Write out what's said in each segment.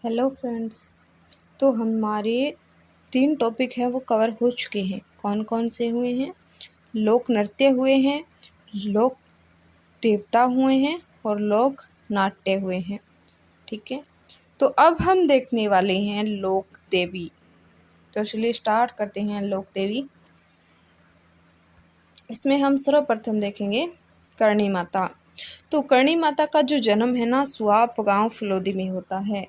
Hello friends. तो हमारे 3 topic हैं वो कवर हो चुके हैं। कौन कौन से हुए हैं? लोक नृत्य हुए हैं, लोक देवता हुए हैं और लोक नाट्य हुए हैं। ठीक है, तो अब हम देखने वाले हैं लोक देवी। तो चलिए स्टार्ट करते हैं लोक देवी। इसमें हम सर्वप्रथम देखेंगे करणी माता। तो करणी माता का जो जन्म है ना सुआप गांव फलोदी में होता है।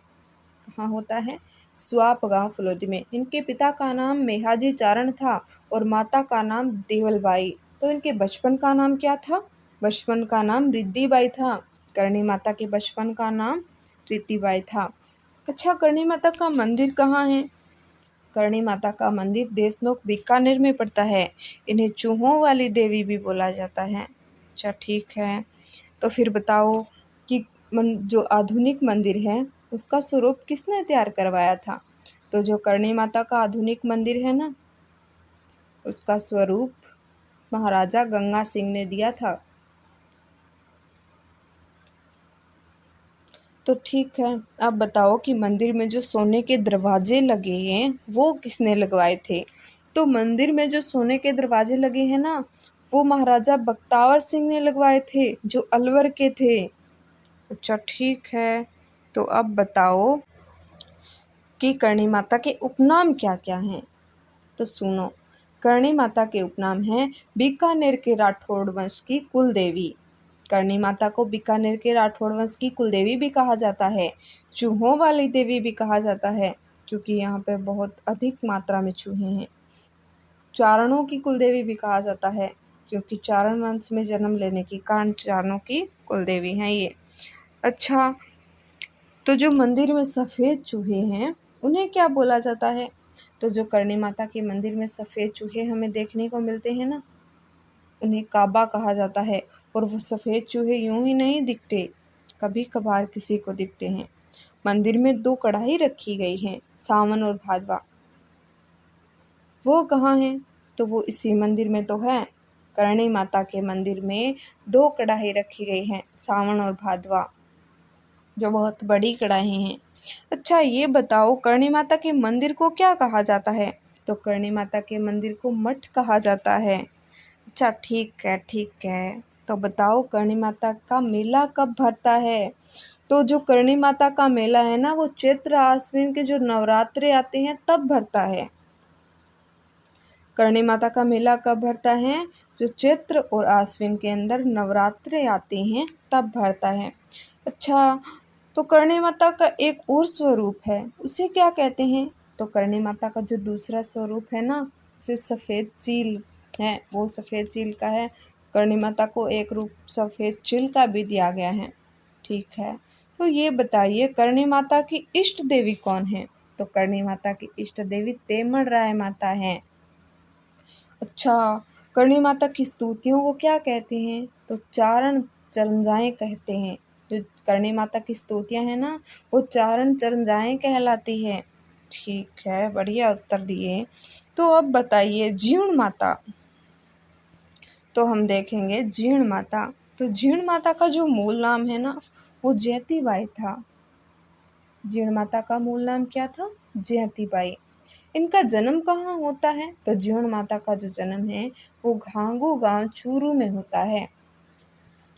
कहाँ होता है? स्वाप गांव फलोदी में। इनके पिता का नाम मेहाजी चारण था और माता का नाम देवलबाई। तो इनके बचपन का नाम क्या था? बचपन का नाम रिद्धिबाई था। करणी माता के बचपन का नाम रिद्धिबाई था। अच्छा, करणी माता का मंदिर कहाँ है? करणी माता का मंदिर देशनोक बीकानेर में पड़ता है। इन्हें चूहों वाली देवी भी बोला जाता है। अच्छा ठीक है, तो फिर बताओ कि जो आधुनिक मंदिर है उसका स्वरूप किसने तैयार करवाया था? तो जो करणी माता का आधुनिक मंदिर है ना उसका स्वरूप महाराजा गंगा सिंह ने दिया था। तो ठीक है, आप बताओ कि मंदिर में जो सोने के दरवाजे लगे हैं वो किसने लगवाए थे? तो मंदिर में जो सोने के दरवाजे लगे हैं ना वो महाराजा बख्तावर सिंह ने लगवाए थे, जो अलवर के थे। अच्छा ठीक है, तो अब बताओ कि करणी माता के उपनाम क्या क्या हैं? तो सुनो, करणी माता के उपनाम हैं बीकानेर के राठौड़ वंश की कुल देवी। करणी माता को बीकानेर के राठौड़ वंश की कुल देवी भी कहा जाता है। चूहों वाली देवी भी कहा जाता है क्योंकि यहाँ पे बहुत अधिक मात्रा में चूहे हैं। चारणों की कुल देवी भी कहा जाता है क्योंकि चारण वंश में जन्म लेने के कारण चारणों की कुल देवी हैं ये। अच्छा, तो जो मंदिर में सफ़ेद चूहे हैं उन्हें क्या बोला जाता है? तो जो करणी माता के मंदिर में सफ़ेद चूहे हमें देखने को मिलते हैं ना उन्हें काबा कहा जाता है। और वो सफ़ेद चूहे यूं ही नहीं दिखते, कभी कभार किसी को दिखते हैं। मंदिर में 2 कढ़ाई रखी गई हैं, सावन और भादवा। वो कहाँ हैं? तो वो इसी मंदिर में तो है। करणी माता के मंदिर में 2 कढ़ाई रखी गई हैं, सावन और भादवा, जो बहुत बड़ी कढ़ाई हैं। अच्छा ये बताओ करणी माता के मंदिर को क्या कहा जाता है? तो करणी माता के मंदिर को मठ कहा जाता है। अच्छा ठीक है ठीक है, तो बताओ करणी माता का मेला कब भरता है? तो जो करणी माता का मेला है ना वो चैत्र आश्विन के जो नवरात्रे आते हैं तब भरता है। करणी माता का मेला कब भरता है? जो चैत्र और आश्विन के अंदर नवरात्रे आते हैं तब भरता है। अच्छा, तो करणी माता का एक और स्वरूप है, उसे क्या कहते हैं? तो करणी माता का जो दूसरा स्वरूप है ना उसे सफ़ेद चील है, वो सफ़ेद चील का है। करणी माता को एक रूप सफ़ेद चील का भी दिया गया है। ठीक है, तो ये बताइए करणी माता की इष्ट देवी कौन है? तो करणी माता की इष्ट देवी तेमड़ राय माता है। अच्छा, करणी माता की स्तुतियों को क्या कहते हैं? तो चारण चरंजाएँ कहते हैं। जो करणी माता की स्तुतियाँ हैं ना वो चारण चरंजाएँ कहलाती हैं। ठीक है, बढ़िया उत्तर दिए। तो अब बताइए जीण माता। तो हम देखेंगे जीण माता। तो जीण माता का जो मूल नाम है ना वो जयती बाई था। जीण माता का मूल नाम क्या था? जयती बाई। इनका जन्म कहाँ होता है? तो जीण माता का जो जन्म है वो घांगू गांव चूरू में होता है।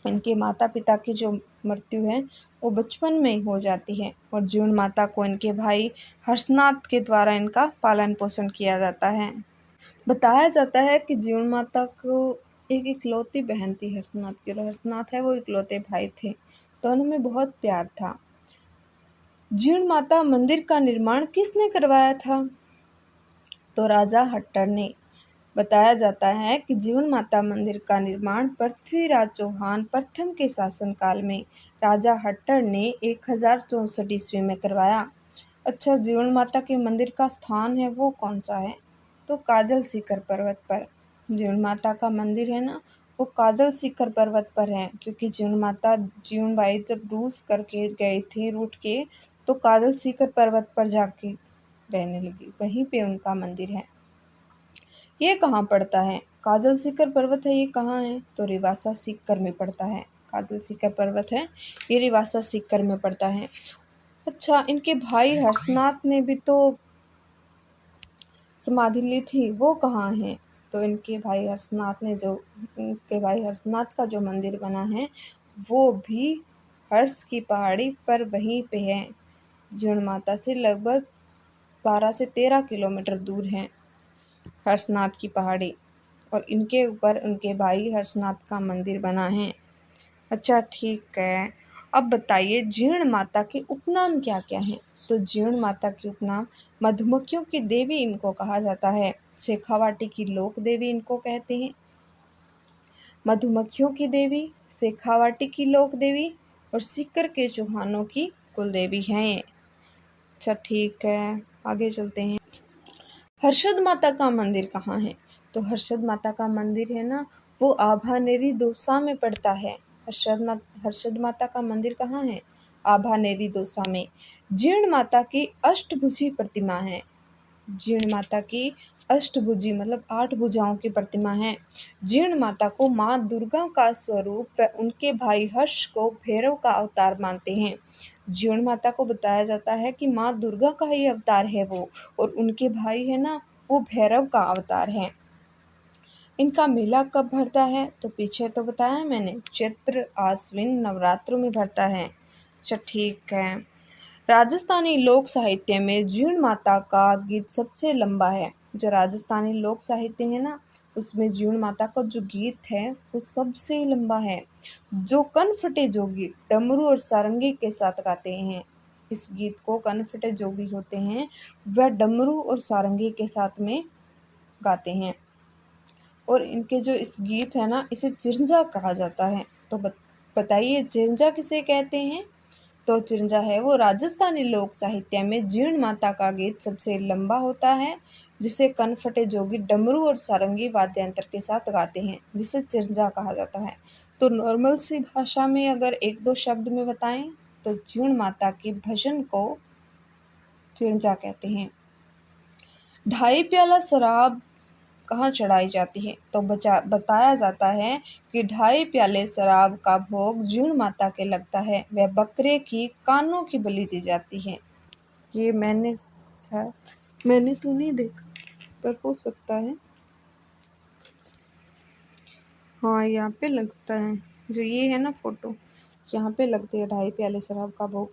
इनके माता पिता की जो मृत्यु है वो बचपन में ही हो जाती है और जीण माता को इनके भाई हर्षनाथ के द्वारा इनका पालन पोषण किया जाता है। बताया जाता है कि जीण माता को एक इकलौती बहन थी हर्षनाथ की, और हर्षनाथ है वो इकलौते भाई थे। दोनों में बहुत प्यार था। जीण माता मंदिर का निर्माण किसने करवाया था? तो राजा हट्टर ने। बताया जाता है कि जीवन माता मंदिर का निर्माण पृथ्वीराज चौहान प्रथम के शासनकाल में राजा हट्टर ने 1064 ईस्वी में करवाया। अच्छा, जीवन माता के मंदिर का स्थान है वो कौन सा है? तो काजल शिखर पर्वत पर। जीवन माता का मंदिर है ना वो काजल शिखर पर्वत पर है क्योंकि जीवन माता जीवन बाई जब रूस करके गए थे रूठ के तो काजल शिखर पर्वत पर जाके रहने लगी, वहीं पे उनका मंदिर है। ये कहाँ पड़ता है? काजल सीकर पर्वत है, ये कहाँ है? तो रिवासा सीकर में पड़ता है। काजल सीकर पर्वत है ये रिवासा सीकर में पड़ता है। अच्छा, इनके भाई हर्षनाथ ने भी तो समाधि ली थी, वो कहाँ है? तो इनके भाई हर्षनाथ का जो मंदिर बना है वो भी हर्ष की पहाड़ी पर वहीं पे है। जीण माता से लगभग 12 से 13 किलोमीटर दूर है हर्षनाथ की पहाड़ी, और इनके ऊपर उनके भाई हर्षनाथ का मंदिर बना है। अच्छा ठीक है, अब बताइए जीण माता के उपनाम क्या क्या हैं? तो जीण माता के उपनाम मधुमक्खियों की देवी इनको कहा जाता है, शेखावाटी की लोक देवी इनको कहते हैं, मधुमक्खियों की देवी, शेखावाटी की लोक देवी और सीकर के चौहानों की कुल देवी हैं ये। अच्छा ठीक है, आगे चलते हैं। हर्षद माता का मंदिर कहाँ है? तो हर्षद माता का मंदिर है ना, वो आभानेरी दौसा में पड़ता है। हर्षद माता का मंदिर कहाँ है? आभानेरी दौसा में। जीर्ण माता की अष्टभुजी प्रतिमा है। जीर्ण माता की अष्टभुजी मतलब 8 भुजाओं की प्रतिमा है। जीर्ण माता को माँ दुर्गा का स्वरूप व उनके भाई हर्ष को भैरव का अवतार मानते हैं। जीर्ण माता को बताया जाता है कि माँ दुर्गा का ही अवतार है वो, और उनके भाई है ना वो भैरव का अवतार है। इनका मेला कब भरता है? तो पीछे तो बताया मैंने, चैत्र आश्विन नवरात्रों में भरता है। अच्छा ठीक है। राजस्थानी लोक साहित्य में जीर्ण माता का गीत सबसे लंबा है। जो राजस्थानी लोक साहित्य है ना, उसमें जीर्ण माता का जो गीत है वो सबसे लंबा है। जो कनफटे जोगी डमरू और सारंगी के साथ गाते हैं, इस गीत को कनफटे जोगी होते हैं वह डमरू और सारंगी के साथ में गाते हैं। और इनके जो इस गीत है ना, इसे चिरंजा कहा जाता है। तो बताइए चिरंजा किसे कहते हैं? तो चिरंजा है वो राजस्थानी लोक साहित्य में जीर्ण माता का गीत सबसे लंबा होता है, जिसे कनफटे जोगी डमरू और सारंगी वाद्य यंत्र के साथ गाते हैं, जिसे चिरंजा कहा जाता है। तो नॉर्मल सी भाषा में अगर एक दो शब्द में बताएं तो जीर्ण माता के भजन को चिरंजा कहते हैं। ढाई प्याला शराब कहाँ चढ़ाई जाती है? तो बताया जाता है कि 2.5 प्याले शराब का भोग जीर्ण माता के लगता है, वह बकरे की कानों की बलि दी जाती है। ये मैंने तो नहीं देखा, पर हो सकता है। हाँ यहाँ पे लगता है, जो ये है ना फोटो, यहाँ पे लगती है 2.5 प्याले शराब का भोग।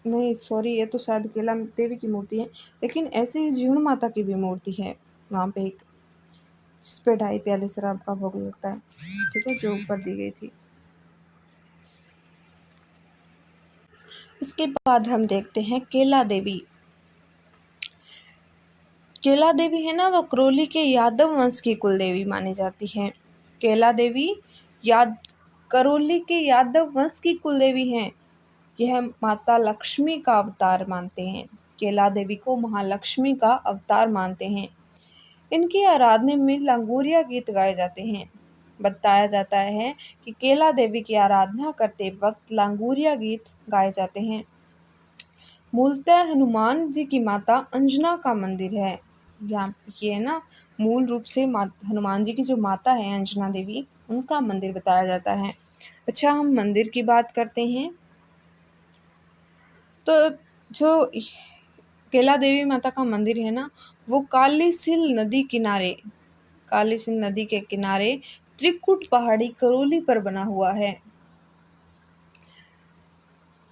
नहीं सॉरी, ये तो शायद केला देवी की मूर्ति है, लेकिन ऐसे ही जीर्ण माता की भी मूर्ति है वहाँ पे एक, जिस पे 2.5 प्याले शराब का भोग लगता है। ठीक है, जो ऊपर दी गई थी। उसके बाद हम देखते हैं केला देवी। केला देवी है ना, वो करौली के यादव वंश की कुल देवी मानी जाती है। केला देवी याद करौली के यादव वंश की कुल देवी हैं। यह माता लक्ष्मी का अवतार मानते हैं। केला देवी को महालक्ष्मी का अवतार मानते हैं। इनकी आराधना में लांगुरिया गीत गाए जाते हैं। बताया जाता है कि केला देवी की आराधना करते वक्त लांगुरिया गीत गाए जाते हैं। मूलतः हनुमान जी की माता अंजना का मंदिर है। यहाँ ये ना मूल रूप से हनुमान जी की जो माता है अंजना देवी, उनका मंदिर बताया जाता है। अच्छा, हम मंदिर की बात करते हैं। तो जो केला देवी माता का मंदिर है ना, वो काली सिंध नदी के किनारे त्रिकुट पहाड़ी करौली पर बना हुआ है।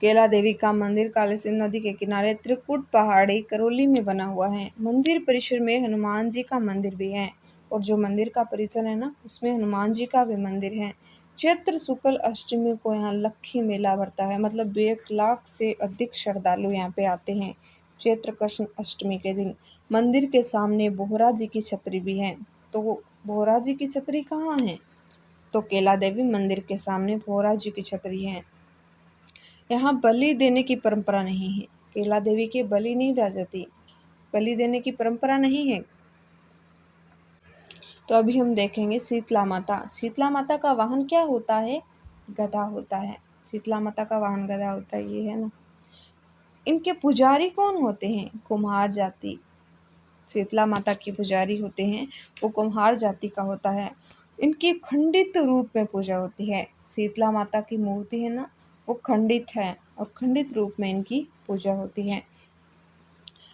केला देवी का मंदिर काली सिंध नदी के किनारे त्रिकुट पहाड़ी करौली में बना हुआ है। मंदिर परिसर में हनुमान जी का मंदिर भी है, और जो मंदिर का परिसर है ना, उसमें हनुमान जी का भी मंदिर है। चैत्र शुक्ल अष्टमी को यहाँ लक्खी मेला भरता है, मतलब 1 लाख से अधिक श्रद्धालु यहाँ पे आते हैं चैत्र कृष्ण अष्टमी के दिन। मंदिर के सामने बोहरा जी की छतरी भी है। तो बोहरा जी की छतरी कहाँ है? तो केला देवी मंदिर के सामने बोहरा जी की छतरी है। यहाँ बलि देने की परंपरा नहीं है। केला देवी के बलि नहीं दी जाती, बलि देने की परंपरा नहीं है। तो अभी हम देखेंगे शीतला माता। शीतला माता का वाहन क्या होता है? गधा होता है। शीतला माता का वाहन गधा होता है, ये है ना। इनके पुजारी कौन होते हैं? कुम्हार जाति। शीतला माता के पुजारी होते हैं वो कुम्हार जाति का होता है। इनकी खंडित रूप में पूजा होती है। शीतला माता की मूर्ति है ना, वो खंडित है। और खंडित रूप में इनकी पूजा होती है।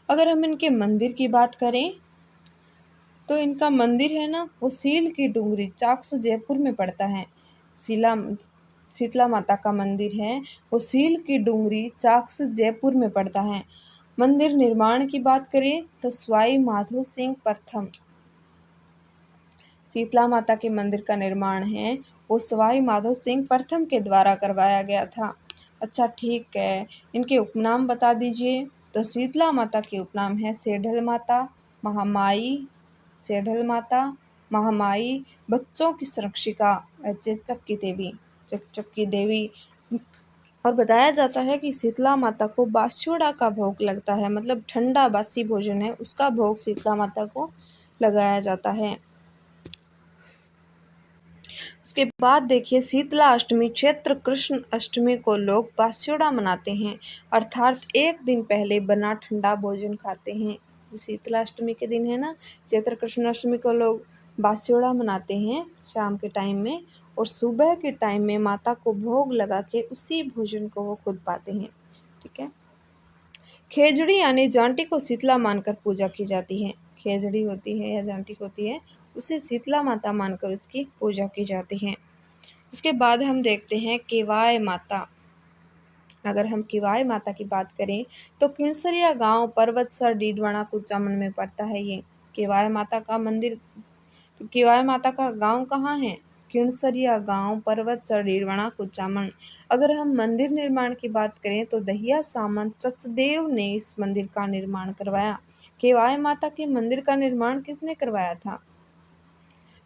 अगर हम इनके मंदिर की बात करें तो इनका मंदिर है ना वो सील की डूंगरी चाकसू जयपुर में पड़ता है। शीला शीतला माता का मंदिर है वो सील की डूंगरी चाकसू जयपुर में पड़ता है। मंदिर निर्माण की बात करें तो सवाई माधो सिंह प्रथम शीतला माता के मंदिर का निर्माण है वो सवाई माधो सिंह प्रथम के द्वारा करवाया गया था। अच्छा ठीक है, इनके उपनाम बता दीजिए। तो शीतला माता के उपनाम है सेढल माता, महामाई, सेढल माता, महामाई, बच्चों की संरक्षिका, चेचक की देवी, चकचक की देवी। और बताया जाता है कि शीतला माता को बास्योड़ा का भोग लगता है, मतलब ठंडा बासी भोजन है उसका भोग शीतला माता को लगाया जाता है। उसके बाद देखिए शीतला अष्टमी चैत्र कृष्ण अष्टमी को लोग बास्योड़ा मनाते हैं, अर्थात एक दिन पहले बना ठंडा भोजन खाते हैं। जो शीतला अष्टमी के दिन है ना, चैत्र कृष्ण अष्टमी को लोग बास्योड़ा मनाते हैं शाम के टाइम में, और सुबह के टाइम में माता को भोग लगा के उसी भोजन को वो खुद पाते हैं। ठीक है। खेजड़ी यानी जांटी को शीतला मानकर पूजा की जाती है। खेजड़ी होती है या जांटी होती है उसे शीतला माता मानकर उसकी पूजा की जाती है। इसके बाद हम देखते हैं केवाय माता। अगर हम केवाय माता की बात करें तो किनसरिया गांव पर्वतसर डीडवाना कुचामन में पड़ता है ये केवाय माता का मंदिर। तो केवाय माता का गांव कहाँ है? किनसरिया गांव पर्वतसर डीडवाना कुचामन। अगर हम मंदिर निर्माण की बात करें तो दहिया सामंत चचदेव ने इस मंदिर का निर्माण करवाया। केवाय माता के मंदिर का निर्माण किसने करवाया था?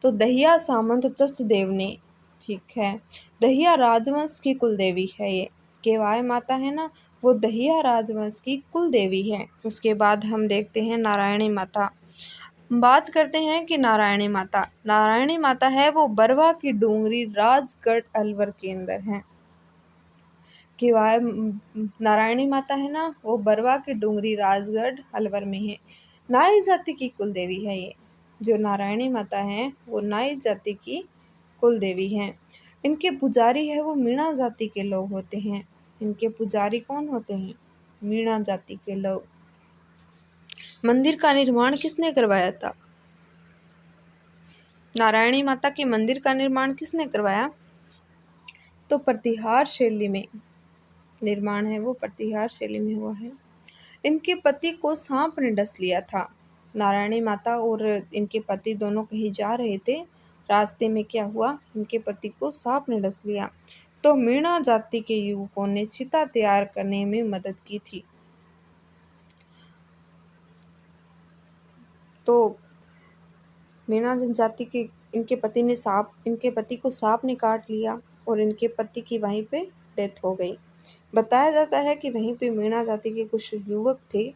तो दहिया सामंत चचदेव ने। ठीक है। दहिया राजवंश की कुल देवी है ये केवाय माता है ना, वो दहिया राजवंश की कुल देवी है। उसके बाद हम देखते हैं नारायणी माता। बात करते हैं कि नारायणी माता है वो बरवा की डूंगरी राजगढ़ अलवर के अंदर है। केवाय नारायणी माता है ना वो बरवा की डूंगरी राजगढ़ अलवर में है। नाई जाति की कुल देवी है ये। जो नारायणी माता है वो नाई जाति की कुल देवी है। इनके पुजारी है वो मीणा जाति के लोग होते हैं। इनके पुजारी कौन होते हैं? मीणा जाति के लोग। मंदिर का निर्माण किसने करवाया था? नारायणी माता के मंदिर का निर्माण किसने करवाया? तो प्रतिहार शैली में निर्माण है वो प्रतिहार शैली में हुआ है। इनके पति को सांप ने डस लिया था। नारायणी माता और इनके पति दोनों कहीं जा रहे थे, रास्ते में क्या हुआ, इनके पति को सांप ने डस लिया। तो मीणा जाति के युवकों ने चिता तैयार करने में मदद की थी। तो मीणा जनजाति के इनके पति को सांप ने काट लिया और इनके पति की वहीं पे डेथ हो गई। बताया जाता है कि वहीं पे मीणा जाति के कुछ युवक थे,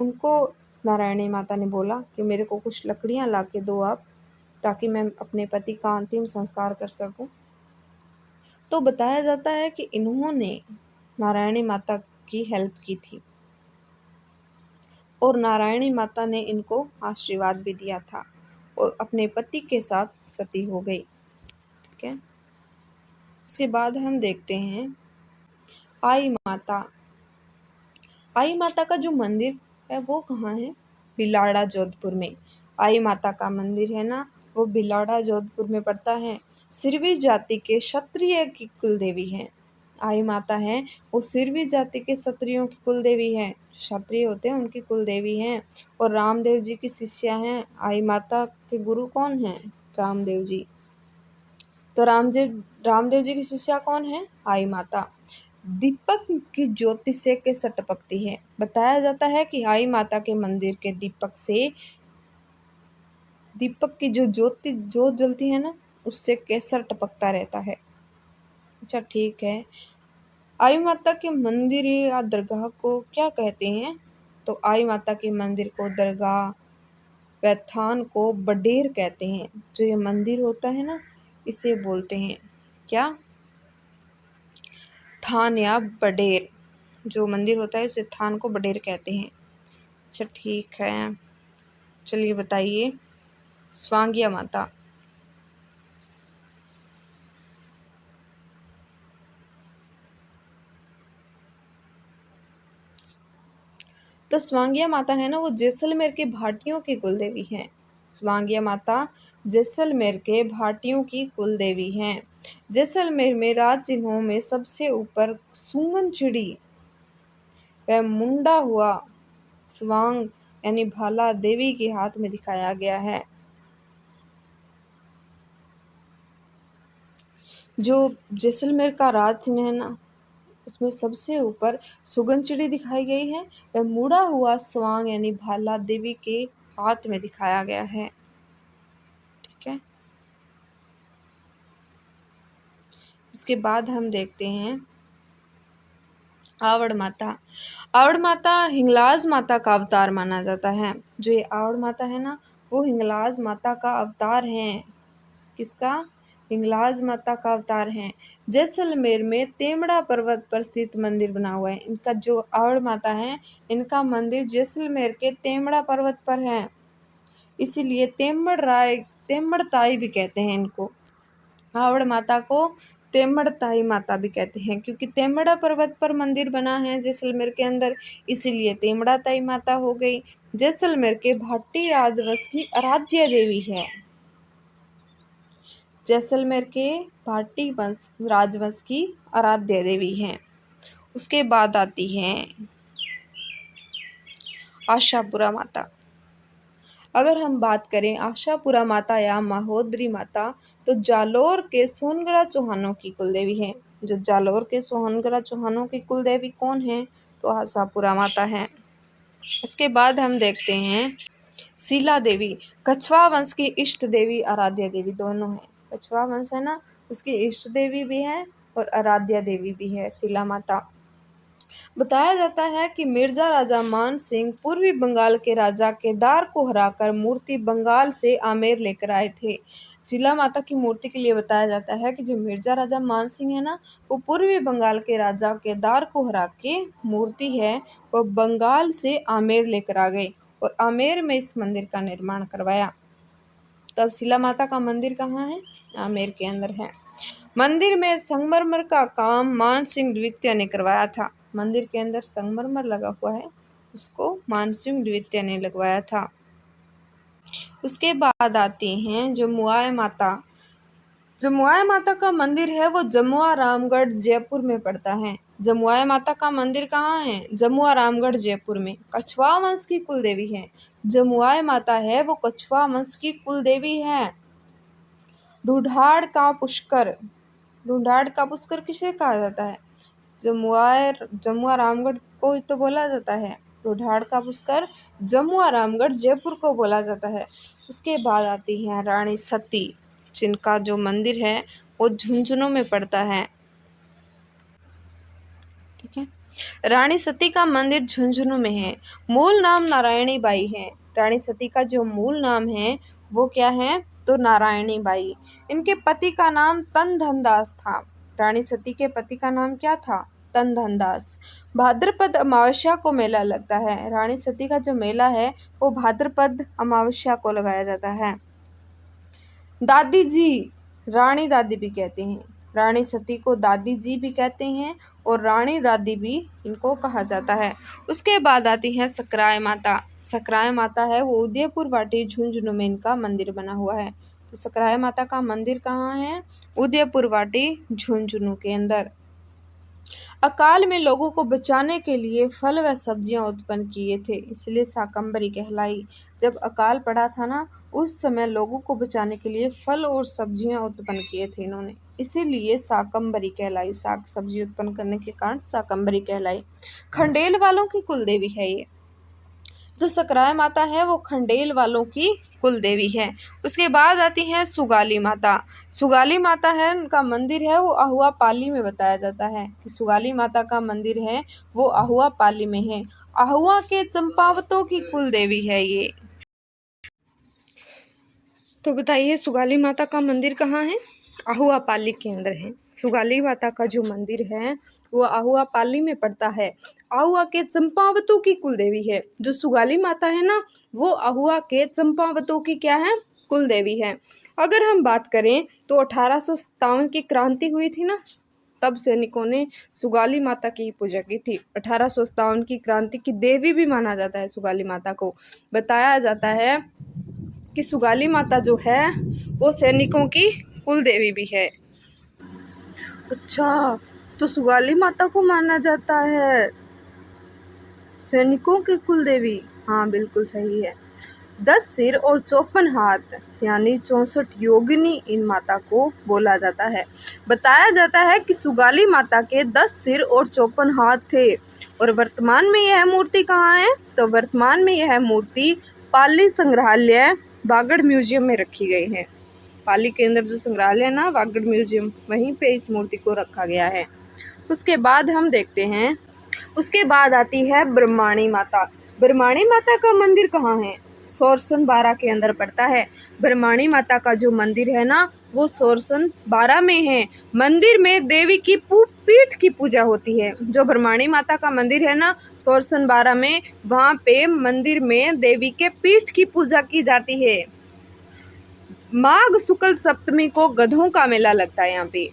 उनको नारायणी माता ने बोला कि मेरे को कुछ लकड़ियां ला के दो आप, ताकि मैं अपने पति का अंतिम संस्कार कर सकूं। तो बताया जाता है कि इन्होंने नारायणी माता की हेल्प की थी और नारायणी माता ने इनको आशीर्वाद भी दिया था और अपने पति के साथ सती हो गई। ठीक है। उसके बाद हम देखते हैं आई माता। आई माता का जो मंदिर है वो कहाँ है? बिलाड़ा जोधपुर में। आई माता का मंदिर है ना वो बिलाड़ा जोधपुर में पड़ता है। सिरवी जाति के क्षत्रिय की कुल देवी है। आई माता है वो सिरवी जाति के क्षत्रियों की कुल देवी है। क्षत्रिय होते हैं उनकी कुल देवी है और रामदेव जी की शिष्या हैं। आई माता के गुरु कौन है? रामदेव जी। तो रामदेव जी की शिष्या कौन है? आई माता। दीपक की ज्योति से कैसे टपकती है? बताया जाता है कि आई माता के मंदिर के दीपक से दीपक की जो जोत जलती है ना उससे केसर टपकता रहता है। अच्छा ठीक है। आई माता के मंदिर या दरगाह को क्या कहते हैं? तो आई माता के मंदिर को दरगाह व थान को बडेर कहते हैं। जो ये मंदिर होता है ना इसे बोलते हैं क्या? थान या बडेर। जो मंदिर होता है इसे थान को बडेर कहते हैं। अच्छा ठीक है, चलिए बताइए स्वांगिया माता। तो स्वांगिया माता है ना वो जैसलमेर के भाटियों की कुल देवी हैं। स्वांगिया माता जैसलमेर के भाटियों की कुल देवी हैं। जैसलमेर में राज चिन्हों में सबसे ऊपर सूंगन चिड़ी व मुंडा हुआ स्वांग यानी भाला देवी के हाथ में दिखाया गया है। जो जैसलमेर का राज चिन्ह है ना उसमें सबसे ऊपर सुगन चिड़ी दिखाई गई है वह मुड़ा हुआ स्वांग यानी भाला देवी के हाथ में दिखाया गया है। ठीक है, उसके बाद हम देखते हैं आवड़ माता। आवड़ माता हिंगलाज माता का अवतार माना जाता है। जो ये आवड़ माता है ना वो हिंगलाज माता का अवतार है। किसका? हिंगलाज माता का अवतार है। जैसलमेर में तेमड़ा पर्वत पर स्थित मंदिर बना हुआ है। इनका जो आवड़ माता है इनका मंदिर जैसलमेर के तेमड़ा पर्वत पर है, इसीलिए तेम्बड़ताई भी कहते हैं इनको। आवड़ माता को तेम्बड़ताई माता भी कहते हैं क्योंकि तेम्बड़ा पर्वत पर मंदिर बना है जैसलमेर के अंदर, इसीलिए तेम्बड़ताई माता हो गई। जैसलमेर के भाटी राजवंश की आराध्य देवी है। जैसलमेर के भाटी राजवंश की आराध्य देवी हैं। उसके बाद आती है आशापुरा माता। अगर हम बात करें आशापुरा माता या महोदरी माता तो जालोर के सोनगढ़ा चौहानों की कुलदेवी है। जो जालोर के सोनगढ़ा चौहानों की कुलदेवी कौन है? तो आशापुरा माता है। उसके बाद हम देखते हैं शीला देवी। कछवा वंश की इष्ट देवी आराध्य देवी दोनों है। कछवा वंश है ना उसकी इष्ट देवी भी है और आराध्य देवी भी है शीला माता। बताया जाता है कि मिर्जा राजा मान सिंह पूर्वी बंगाल के राजा केदार को हराकर मूर्ति बंगाल से आमेर लेकर आए थे। शीला माता की मूर्ति के लिए बताया जाता है कि जो मिर्जा राजा मान सिंह है ना वो पूर्वी बंगाल के राजा केदार को हरा के मूर्ति है वो बंगाल से आमेर लेकर आ गए और आमेर में इस मंदिर का निर्माण करवाया। तब शीला माता का मंदिर कहाँ है? आमेर के अंदर है। मंदिर में संगमरमर का काम मान सिंह द्वितीय ने करवाया था। मंदिर के अंदर संगमरमर लगा हुआ है उसको मान सिंह द्वितीय ने लगवाया था। उसके बाद आती हैं जमुआय माता। जमुआय माता का मंदिर है वो जमुआ रामगढ़ जयपुर में पड़ता है। जमुआय माता का मंदिर कहाँ है? जमुआ रामगढ़ जयपुर में। कछवा वंश की कुल देवी है। जमुआय माता है वो कछवा वंश की कुल देवी है। ढूढ़ाड़ का पुष्कर। ढूढ़ाड़ का पुष्कर किसे कहा जाता है? जमुआ रामगढ़ को तो बोला जाता है। ढूढ़ाड़ का पुष्कर जमुआ रामगढ़ जयपुर को बोला जाता है। उसके बाद आती है रानी सती जिनका जो मंदिर है वो झुंझुनू में पड़ता है। ठीक है, रानी सती का मंदिर झुंझुनू में है। मूल नाम नारायणी बाई है। रानी सती का जो मूल नाम है वो क्या है? तो नारायणी बाई। इनके पति का नाम तन धनदास था। रानी सती के पति का नाम क्या था? तन धनदास। भाद्रपद अमावस्या को मेला लगता है। रानी सती का जो मेला है वो भाद्रपद अमावस्या को लगाया जाता है। दादी जी, रानी दादी भी कहते हैं। रानी सती को दादी जी भी कहते हैं और रानी दादी भी इनको कहा जाता है। उसके बाद आती है सकराय माता। सकराय माता है वो उदयपुर वाटी झुंझुनू में इनका मंदिर बना हुआ है। तो सकराय माता का मंदिर कहाँ है? उदयपुर वाटी झुंझुनू के अंदर। अकाल में लोगों को बचाने के लिए फल व सब्जियां उत्पन्न किए थे, इसलिए शाकंभरी कहलाई। जब अकाल पड़ा था ना उस समय लोगों को बचाने के लिए फल और सब्जियां उत्पन्न किए थे इन्होंने, इसीलिए शाकंभरी कहलाई। साग सब्जी उत्पन्न करने के कारण शाकंभरी कहलाई। खंडेल वालों की कुल देवी है ये। जो सकराय माता है वो खंडेल वालों की कुल देवी है। उसके बाद आती है सुगाली माता। सुगाली माता है उनका मंदिर है वो अहुआ पाली में। बताया जाता है कि सुगाली माता का मंदिर है वो अहुआ पाली में है। अहुआ के चंपावतों की कुल देवी है ये। तो बताइए सुगाली माता का मंदिर कहाँ है? अहुआ पाली के अंदर है। सुगाली माता का जो मंदिर है वो अहुआ पाली में पड़ता है। अहुआ के चंपावतों की कुल देवी है। जो सुगाली माता है ना वो अहुआ के चंपावतों की क्या है? कुल देवी है। अगर हम बात करें तो 1857 की क्रांति हुई थी ना, तब सैनिकों ने सुगाली माता की पूजा की थी। 1857 की क्रांति की देवी भी माना जाता है सुगाली माता को। बताया जाता है कि सुगाली माता जो है वो सैनिकों की कुल देवी भी है। अच्छा, तो सुगाली माता को माना जाता है सैनिकों की कुल देवी। हाँ, बिल्कुल सही है। 10 सिर और 54 हाथ यानी 64 योगिनी इन माता को बोला जाता है। बताया जाता है कि सुगाली माता के 10 सिर और 54 हाथ थे। और वर्तमान में यह मूर्ति कहाँ है? तो वर्तमान में यह मूर्ति पाली संग्रहालय वागड़ म्यूजियम में रखी गई है। पाली के अंदर जो संग्रहालय है ना, वागड़ म्यूजियम, वहीं पे इस मूर्ति को रखा गया है। उसके बाद हम देखते हैं, उसके बाद आती है ब्रह्माणी माता। ब्रह्माणी माता का मंदिर कहाँ है? सोरसन 12 के अंदर पड़ता है। ब्रह्माणी माता का जो मंदिर है ना, वो सोरसन 12 में है। मंदिर में देवी की पीठ की पूजा होती है। जो ब्रह्माणी माता का मंदिर है ना, सोरसन 12 में, वहाँ पे मंदिर में देवी के पीठ की पूजा की जाती है। माघ शुक्ल सप्तमी को गधों का मेला लगता है यहाँ पे।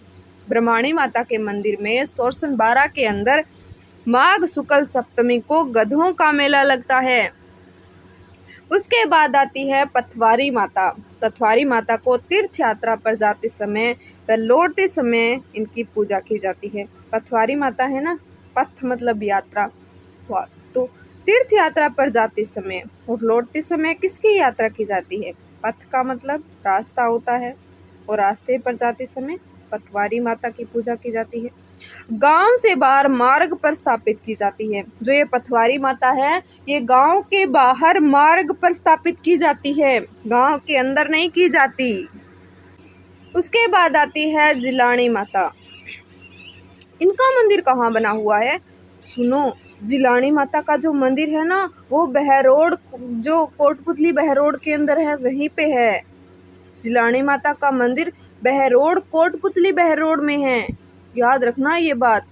ब्रह्माणी माता के मंदिर में सोरसन 12 के अंदर माघ शुक्ल सप्तमी को गधों का मेला लगता है। उसके बाद आती है पथवारी माता। पथवारी माता को तीर्थ यात्रा पर जाते समय व लौटते समय इनकी पूजा की जाती है। पथवारी माता है ना, पथ मतलब यात्रा, तो तीर्थ यात्रा पर जाते समय और लौटते समय किसकी यात्रा की जाती है? पथ का मतलब रास्ता होता है, और रास्ते पर जाते समय पथवारी माता की पूजा की जाती है। गांव से बाहर मार्ग पर स्थापित की जाती है। जो ये पथवारी माता है, ये गांव के बाहर मार्ग पर स्थापित की जाती है, गांव के अंदर नहीं की जाती। उसके बाद आती है जिलानी माता। इनका मंदिर कहाँ बना हुआ है? सुनो, जिलानी माता का जो मंदिर है ना, वो बहरोड, जो कोटपुतली बहरोड के अंदर है, वहीं पे है। जिलानी माता का मंदिर बहरोड, कोटपुतली बहरोड में है, याद रखना ये बात।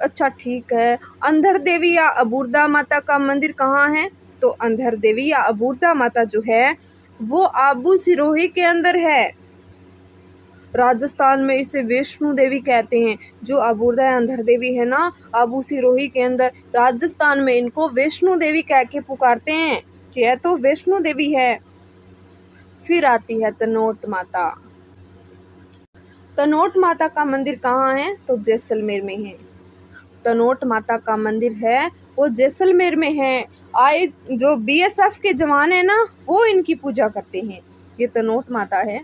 अच्छा, ठीक है। अंधर देवी या अबूरदा माता का मंदिर कहाँ है? तो अंधर देवी या अबूरदा माता जो है वो आबू सिरोही के अंदर है। राजस्थान में इसे वैष्णो देवी कहते हैं। जो अबूरदा या अंधर देवी है ना, आबू सिरोही के अंदर, राजस्थान में इनको वैष्णो देवी कह के पुकारते हैं कि यह तो वैष्णो देवी है। फिर आती है तनोट माता। तनोट माता का मंदिर कहाँ है? तो जैसलमेर में है। तनोट माता का मंदिर है वो जैसलमेर में है। आए जो बीएसएफ के जवान है ना, वो इनकी पूजा करते हैं। ये तनोट माता है,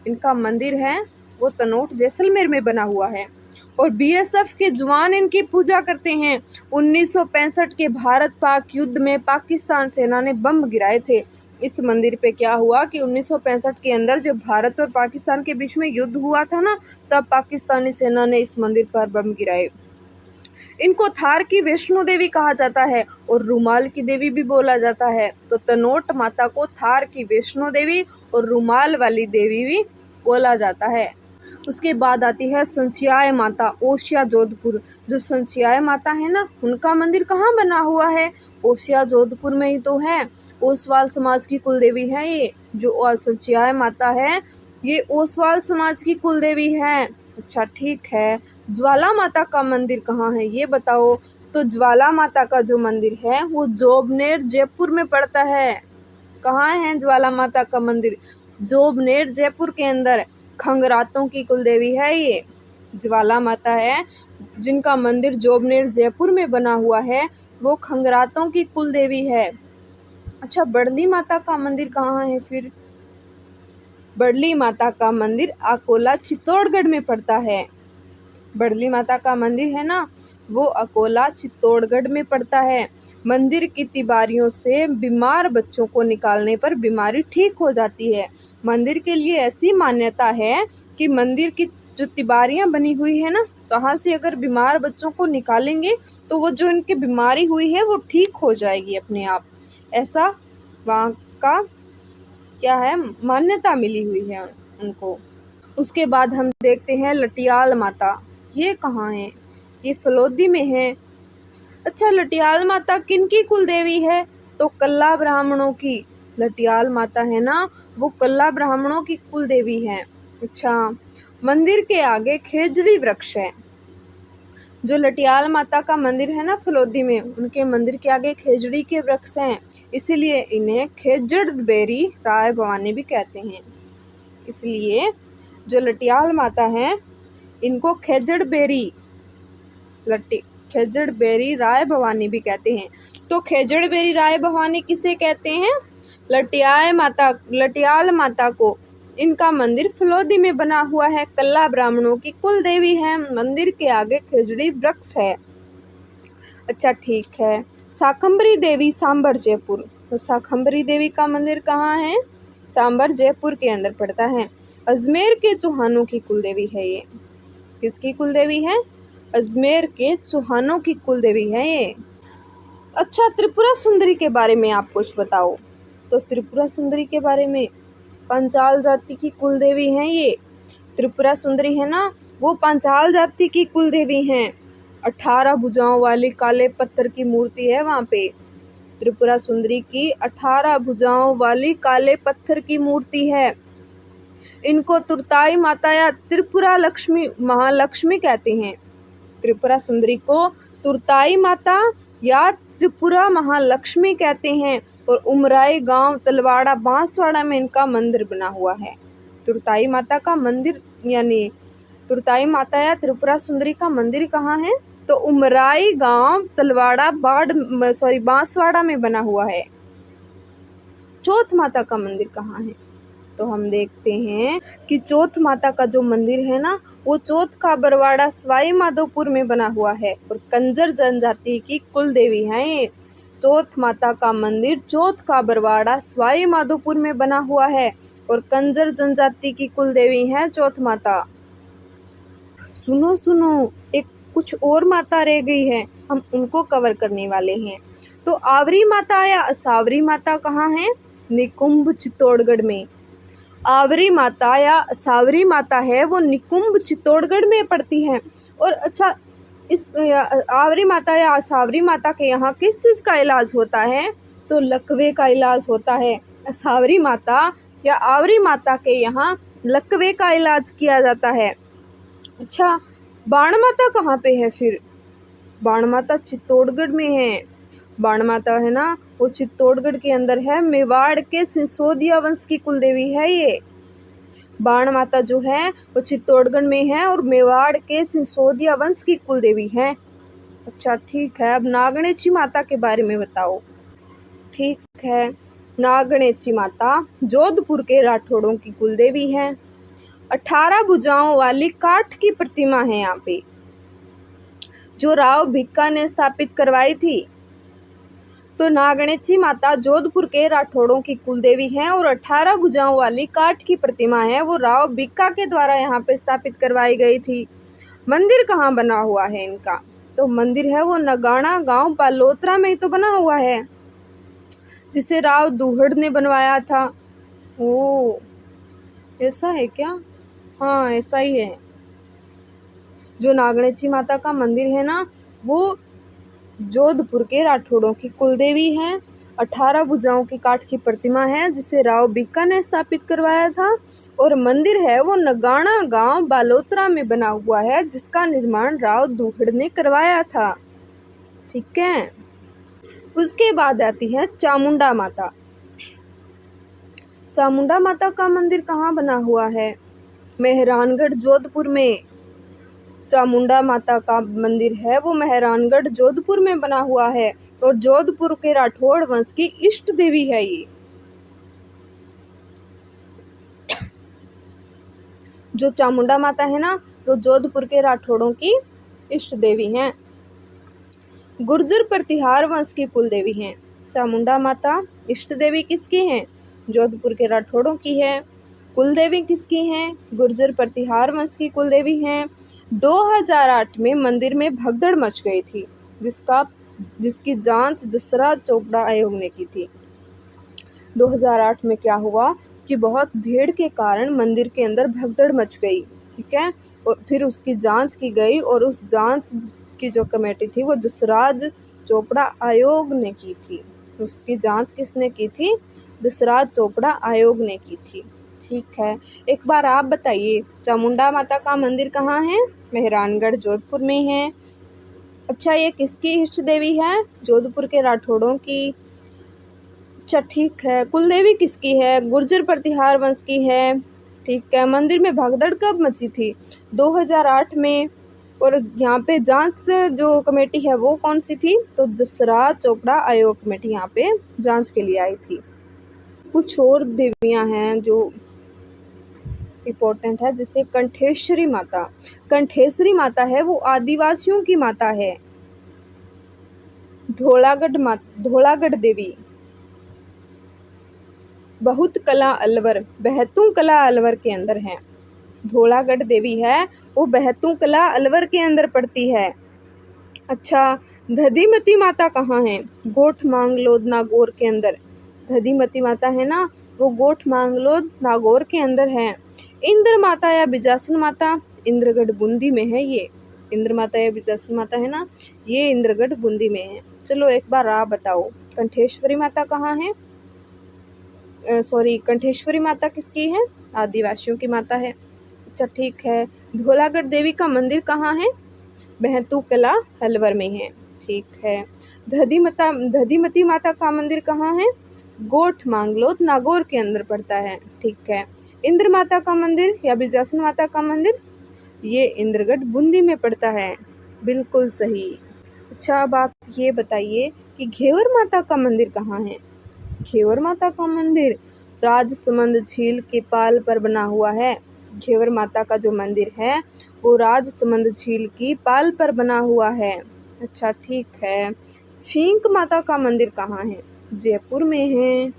इनका मंदिर है वो तनोट जैसलमेर में बना हुआ है, और बीएसएफ के जवान इनकी पूजा करते हैं। 1965 के भारत पाक युद्ध में पाकिस्तान सेना ने बम गिराए थे। इस मंदिर पे क्या हुआ कि 1965 के अंदर जब भारत और पाकिस्तान के बीच में युद्ध हुआ था ना, तब पाकिस्तानी सेना ने इस मंदिर पर बम गिराए। इनको थार की वैष्णो देवी कहा जाता है और रुमाल की देवी भी बोला जाता है। तो तनोट माता को थार की वैष्णो देवी और रुमाल वाली देवी भी बोला जाता है। उसके बाद आती है संचियाय माता, ओसिया जोधपुर। जो संचियाय माता है ना, उनका मंदिर कहाँ बना हुआ है? ओसिया जोधपुर में ही तो है। ओसवाल समाज की कुल देवी है ये। जो संचियाय माता है, ये ओसवाल समाज की कुल देवी है। अच्छा, ठीक है। ज्वाला माता का मंदिर कहाँ है ये बताओ? तो ज्वाला माता का जो मंदिर है वो जोबनेर जयपुर में पड़ता है। कहाँ है ज्वाला माता का मंदिर? जोबनेर जयपुर के अंदर। खंगरातों की कुल देवी है ये ज्वाला माता है, जिनका मंदिर जोबनेर जयपुर में बना हुआ है, वो खंगरातों की कुल देवी है। अच्छा, बड़ली माता का मंदिर कहाँ है फिर? बड़ली माता का मंदिर अकोला चित्तौड़गढ़ में पड़ता है। बड़ली माता का मंदिर है ना, वो अकोला चित्तौड़गढ़ में पड़ता है। मंदिर की तिबारियों से बीमार बच्चों को निकालने पर बीमारी ठीक हो जाती है। मंदिर के लिए ऐसी मान्यता है कि मंदिर की जो तिबारियां बनी हुई है ना, वहाँ से अगर बीमार बच्चों को निकालेंगे तो वो जो इनकी बीमारी हुई है वो ठीक हो जाएगी अपने आप। ऐसा वहाँ का क्या है, मान्यता मिली हुई है उनको। उसके बाद हम देखते हैं लटियाल माता। ये कहाँ है? ये फलोदी में है। अच्छा, लटियाल माता किनकी कुल देवी है? तो कल्ला ब्राह्मणों की। लटियाल माता है ना, वो कल्ला ब्राह्मणों की कुल देवी है। अच्छा, मंदिर के आगे खेजड़ी वृक्ष है। जो लटियाल माता का मंदिर है ना फलोदी में, उनके मंदिर के आगे खेजड़ी के वृक्ष हैं, इसीलिए इन्हें खेजड़ बेरी राय भवानी भी कहते हैं। इसलिए जो लटियाल माता हैं इनको खेजड़ बेरी राय भवानी भी कहते हैं। तो खेजड़ बेरी राय भवानी किसे कहते हैं? लटियाल माता को। इनका मंदिर फलोदी में बना हुआ है। कल्ला ब्राह्मणों की कुल देवी है। मंदिर के आगे खेजड़ी वृक्ष है। अच्छा ठीक है। शाकंभरी देवी सांबर जयपुर। तो शाकंभरी देवी का मंदिर कहाँ है? सांबर जयपुर के अंदर पड़ता है। अजमेर के चौहानों की कुल देवी है ये। किसकी कुल देवी है? अजमेर के चौहानों की कुल देवी है ये। अच्छा, त्रिपुरा सुंदरी के बारे में आप कुछ बताओ। तो त्रिपुरा सुंदरी के बारे में, पांचाल जाति की कुल देवी हैं ये। त्रिपुरा सुंदरी है ना, वो पांचाल जाति की कुल देवी हैं। 18 भुजाओं वाली काले पत्थर की मूर्ति है वहाँ पे। त्रिपुरा सुंदरी की 18 भुजाओं वाली काले पत्थर की मूर्ति है। इनको तुरताई माता या त्रिपुरा महालक्ष्मी कहते हैं। त्रिपुरा सुंदरी को तुरताई माता या त्रिपुरा महालक्ष्मी कहते हैं। और उमराई गांव तलवाड़ा बांसवाड़ा में इनका मंदिर बना हुआ है। तुरताई माता का मंदिर यानी तुरताई माता या त्रिपुरा सुंदरी का मंदिर कहाँ है? तो उमराई गांव तलवाड़ा बांसवाड़ा में बना हुआ है। चौथ माता का मंदिर कहाँ है? तो हम देखते हैं कि चौथ माता का जो मंदिर है ना, वो चौथ का बरवाड़ा सवाई माधोपुर में बना हुआ है। और कंजर जनजाति की कुल देवी है ये। चौथ माता का मंदिर चौथ का बरवाड़ा सवाई माधोपुर में बना हुआ है। और कंजर जनजाति की कुल देवी है चौथ माता। सुनो, एक कुछ और माता रह गई है, हम उनको कवर करने वाले हैं। तो आवरी माता या असावरी माता कहाँ है? निकुंभ चित्तौड़गढ़ में। आवरी माता या असावरी माता है वो निकुंभ चित्तौड़गढ़ में पड़ती है। और अच्छा, इस आवरी माता या असावरी माता के यहाँ किस चीज़ का इलाज होता है? तो लकवे का इलाज होता है। असावरी माता या आवरी माता के यहाँ लकवे का इलाज किया जाता है। अच्छा, बाण माता कहाँ पे है फिर? बाण माता चित्तौड़गढ़ में है। बाण माता है ना, वो चित्तौड़गढ़ के अंदर है। मेवाड़ के सिसोदिया वंश की कुल देवी है ये। बाण माता जो है वो चित्तौड़गढ़ में है और मेवाड़ के सिसोदिया वंश की कुल देवी है। अच्छा ठीक है, अब नागणेची माता के बारे में बताओ। ठीक है, नागणेची माता जोधपुर के राठौड़ों की कुल देवी है। 18 भुजाओं वाली काठ की प्रतिमा है यहाँ पे, जो राव भिक्का ने स्थापित करवाई थी। तो नागणेची माता जोधपुर के राठौड़ों की कुलदेवी हैं और 18 भुजाओं वाली काठ की प्रतिमा है, वो राव भिक्का के द्वारा यहाँ पे स्थापित करवाई गई थी। मंदिर कहाँ बना हुआ है इनका? तो मंदिर है वो नगाना गांव बालोतरा में ही तो बना हुआ है, जिसे राव दूहड़ ने बनवाया था। ओ, ऐसा है क्या? हाँ, ऐसा ही है। जो नागणेची माता का मंदिर है ना, वो जोधपुर के राठौड़ों की कुलदेवी हैं। 18 भुजाओं की काठ की प्रतिमा है, जिसे राव भिक्का ने स्थापित करवाया था। और मंदिर है वो नगाना गांव बालोतरा में बना हुआ है, जिसका निर्माण राव दूहड़ ने करवाया था। ठीक है, उसके बाद आती है चामुंडा माता। चामुंडा माता का मंदिर कहाँ बना हुआ है? मेहरानगढ़ जोधपुर में। चामुंडा माता का मंदिर है वो मेहरानगढ़ जोधपुर में बना हुआ है और जोधपुर के राठौड़ वंश की इष्ट देवी है ये। जो चामुंडा माता है ना, वो जोधपुर के राठौड़ों की इष्ट देवी हैं। गुर्जर प्रतिहार वंश की कुल देवी हैं। चामुंडा माता इष्ट देवी किसकी हैं? जोधपुर के राठौड़ों की है। कुल देवी किसकी हैं? गुर्जर प्रतिहार वंश की कुल देवी हैं। 2008 में मंदिर में भगदड़ मच गई थी, जिसकी जांच जसराज चोपड़ा आयोग ने की थी। 2008 में क्या हुआ कि बहुत भीड़ के कारण मंदिर के अंदर भगदड़ मच गई। ठीक है, और फिर उसकी जांच की गई और उस जांच की जो कमेटी थी वो जसराज चोपड़ा आयोग ने की थी। उसकी जांच किसने की थी? जसराज चोपड़ा आयोग ने की थी। ठीक है। एक बार आप बताइए, चामुंडा माता का मंदिर कहाँ है? मेहरानगढ़ जोधपुर में है। अच्छा, ये किसकी इष्ट देवी है? जोधपुर के राठौड़ों की। अच्छा ठीक है। कुलदेवी किसकी है? गुर्जर प्रतिहार वंश की है। ठीक है। मंदिर में भगदड़ कब मची थी? 2008 में। और यहाँ पे जांच जो कमेटी है वो कौन सी थी? तो जसराज चोपड़ा आयोग कमेटी यहाँ पे जांच के लिए आई थी। कुछ और देवियाँ हैं जो इम्पोर्टेंट है, जैसे कंठेश्वरी माता। कंठेश्वरी माता है वो आदिवासियों की माता है। धोलागढ़ देवी। बहुत कला अलवर, बहतू कला अलवर के अंदर है। धोलागढ़ देवी है वो बहतू कला अलवर के अंदर पड़ती है। अच्छा, दधिमती माता कहाँ है? गोठ मांगलोद नागौर के अंदर। दधिमती माता है ना, वो गोठ मांगलोद नागौर के अंदर है। इंद्र माता या बिजासन माता इंद्रगढ़ बूंदी में है। ये इंद्र माता या बिजासन माता है ना, ये इंद्रगढ़ बूंदी में है। चलो एक बार आप बताओ, कंठेश्वरी माता कहाँ है? कंठेश्वरी माता किसकी है? आदिवासियों की माता है। अच्छा ठीक है। धोलागढ़ देवी का मंदिर कहाँ है? बहतू कला अलवर में है। ठीक है। दधिमती माता का मंदिर कहाँ है? गोठ मांगलोद नागौर के अंदर पड़ता है। ठीक है। इंद्र माता का मंदिर या बिजासन माता का मंदिर? ये इंद्रगढ़ बूंदी में पड़ता है। बिल्कुल सही। अच्छा, अब आप ये बताइए कि घेवर माता का मंदिर कहाँ है? घेवर माता का मंदिर राजसमंद झील के पाल पर बना हुआ है। घेवर माता का जो मंदिर है वो राजसमंद झील की पाल पर बना हुआ है। अच्छा ठीक है। छींक माता का मंदिर कहाँ है? जयपुर में है।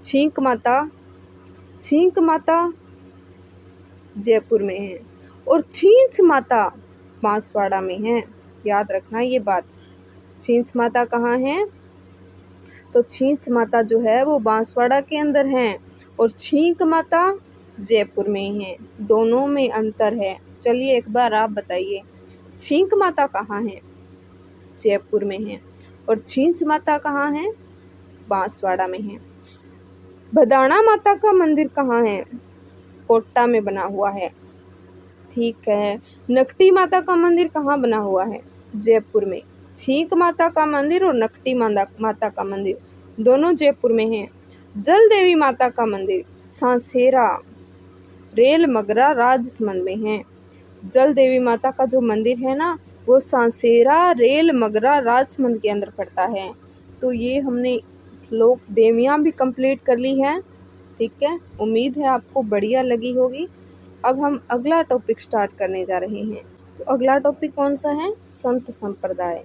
छींक माता जयपुर में है। और छींच माता बांसवाड़ा में है। याद रखना ये बात। छींच माता कहाँ है? तो छींच माता जो है वो बांसवाड़ा के अंदर है और छींक माता जयपुर में है। दोनों में अंतर है। चलिए एक बार आप बताइए, छींक माता कहाँ है? जयपुर में है। और छींच माता कहाँ है? बांसवाड़ा में है। भदाना माता का मंदिर कहाँ है? कोटा में बना हुआ है। ठीक है। नकटी माता का मंदिर कहाँ बना हुआ है? जयपुर में। छींक माता का मंदिर और नकटी माता का मंदिर दोनों जयपुर में है। जल देवी माता का मंदिर सांसेरा रेल मगरा राजसमंद में है। जल देवी माता का जो मंदिर है ना वो सांसेरा रेल मगरा राजसमंद के अंदर पड़ता है। तो ये हमने लोक देवियाँ भी कंप्लीट कर ली हैं। ठीक है, उम्मीद है आपको बढ़िया लगी होगी। अब हम अगला टॉपिक स्टार्ट करने जा रहे हैं। तो अगला टॉपिक कौन सा है? संत संप्रदाय।